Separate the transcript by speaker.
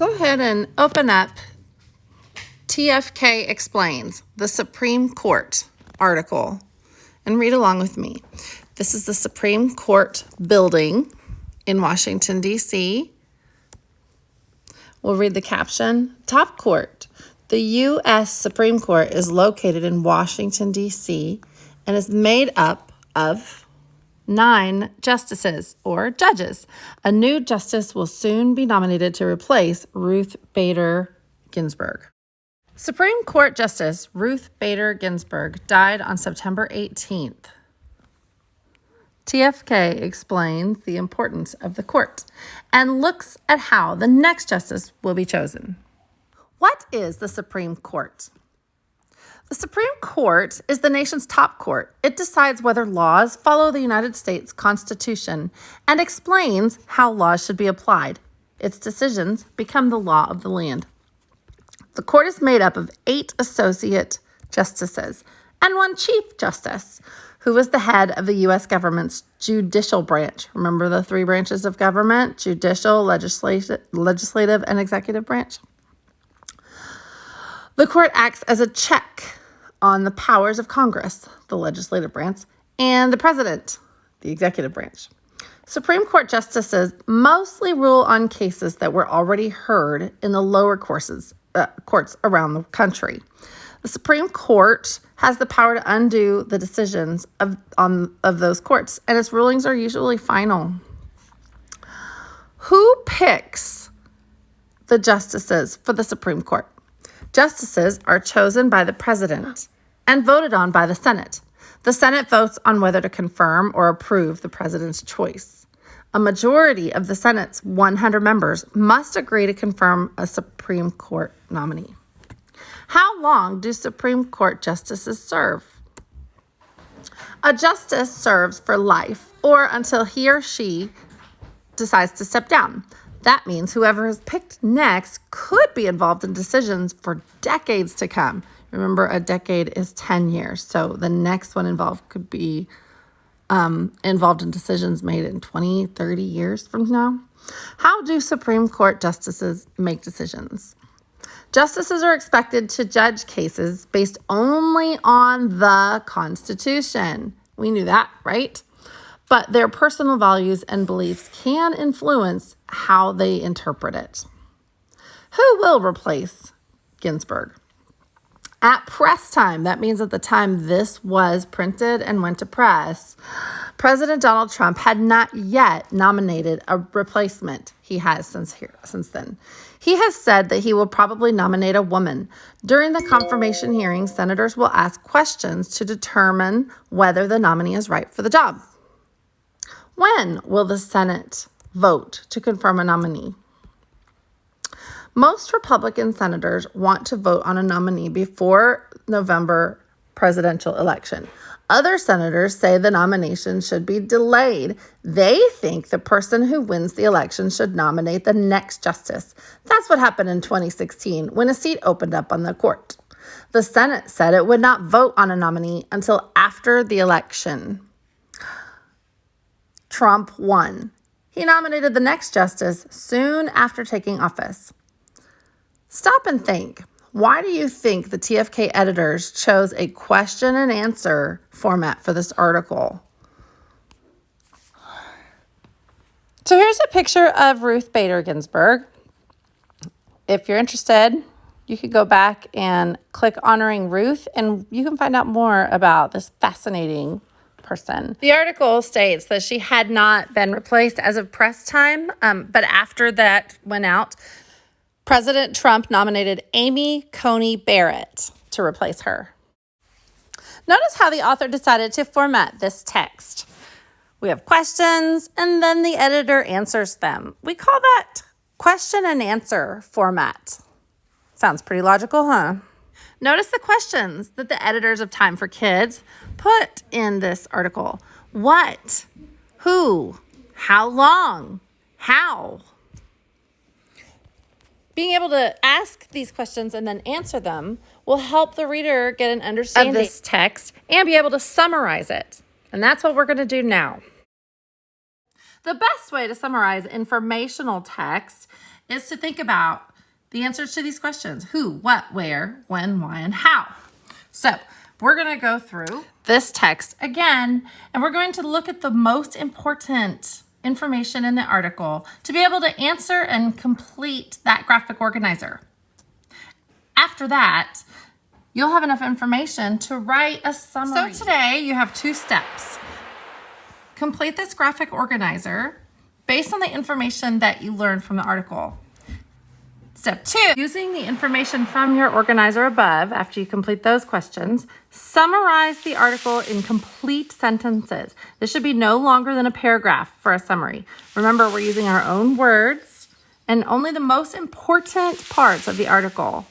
Speaker 1: Go ahead and open up TFK Explains, the Supreme Court article, and read along with me. This is the Supreme Court building in Washington, D.C. We'll read the caption. Top Court. The U.S. Supreme Court is located in Washington, D.C. and is made up of 9 justices or judges. A new justice will soon be nominated to replace Ruth Bader Ginsburg. Supreme Court Justice Ruth Bader Ginsburg died on September 18th. TFK explains the importance of the court and looks at how the next justice will be chosen. What is the Supreme Court? The Supreme Court is the nation's top court. It decides whether laws follow the United States Constitution and explains how laws should be applied. Its decisions become the law of the land. The court is made up of 8 associate justices and 1 chief justice, who is the head of the U.S. government's judicial branch. Remember the 3 branches of government: judicial, legislative, and executive branch. The court acts as a check on the powers of Congress, the legislative branch, and the president, the executive branch. Supreme Court justices mostly rule on cases that were already heard in the lower courts around the country. The Supreme Court has the power to undo the decisions of those courts, and its rulings are usually final. Who picks the justices for the Supreme Court? Justices are chosen by the president and voted on by the Senate. The Senate votes on whether to confirm or approve the president's choice. A majority of the Senate's 100 members must agree to confirm a Supreme Court nominee. How long do Supreme Court justices serve? A justice serves for life or until he or she decides to step down. That means whoever is picked next could be involved in decisions for decades to come. Remember, a decade is 10 years, so the next one involved could be involved in decisions made in 20, 30 years from now. How do Supreme Court justices make decisions? Justices are expected to judge cases based only on the Constitution. We knew that, right? But their personal values and beliefs can influence how they interpret it. Who will replace Ginsburg? At press time, that means at the time this was printed and went to press, President Donald Trump had not yet nominated a replacement. He has since then. He has said that he will probably nominate a woman. During the confirmation hearing, senators will ask questions to determine whether the nominee is right for the job. When will the Senate vote to confirm a nominee? Most Republican senators want to vote on a nominee before November presidential election. Other senators say the nomination should be delayed. They think the person who wins the election should nominate the next justice. That's what happened in 2016 when a seat opened up on the court. The Senate said it would not vote on a nominee until after the election. Trump won. He nominated the next justice soon after taking office. Stop and think. Why do you think the TFK editors chose a question and answer format for this article? So here's a picture of Ruth Bader Ginsburg. If you're interested, you could go back and click Honoring Ruth, and you can find out more about this fascinating person. The article states that she had not been replaced as of press time, but after that went out, President Trump nominated Amy Coney Barrett to replace her. Notice how the author decided to format this text. We have questions, and then the editor answers them. We call that question and answer format. Sounds pretty logical, huh? Notice the questions that the editors of Time for Kids put in this article. What? Who? How long? How? Being able to ask these questions and then answer them will help the reader get an understanding of this text and be able to summarize it. And that's what we're going to do now. The best way to summarize informational text is to think about the answers to these questions. Who, what, where, when, why, and how. So we're going to go through this text again, and we're going to look at the most important information in the article to be able to answer and complete that graphic organizer. After that, you'll have enough information to write a summary. So today you have 2 steps. Complete this graphic organizer based on the information that you learned from the article. Step 2, using the information from your organizer above, after you complete those questions, summarize the article in complete sentences. This should be no longer than a paragraph for a summary. Remember, we're using our own words and only the most important parts of the article.